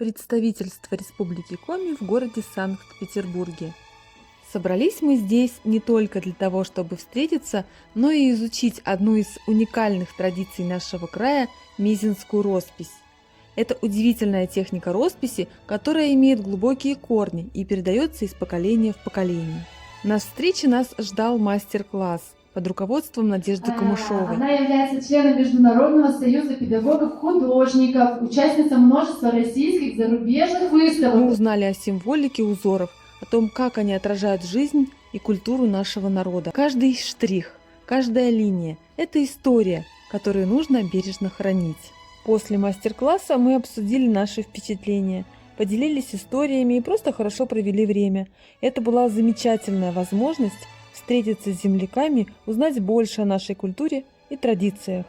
представительства Республики Коми в городе Санкт-Петербурге. Собрались мы здесь не только для того, чтобы встретиться, но и изучить одну из уникальных традиций нашего края – мезенскую роспись. Это удивительная техника росписи, которая имеет глубокие корни и передается из поколения в поколение. На встрече нас ждал мастер-класс под руководством Надежды Камышовой. Она является членом Международного союза педагогов-художников, участница множества российских зарубежных выставок. Мы узнали о символике узоров, о том, как они отражают жизнь и культуру нашего народа. Каждый штрих, каждая линия – это история, которую нужно бережно хранить. После мастер-класса мы обсудили наши впечатления, поделились историями и просто хорошо провели время. Это была замечательная возможность встретиться с земляками, узнать больше о нашей культуре и традициях.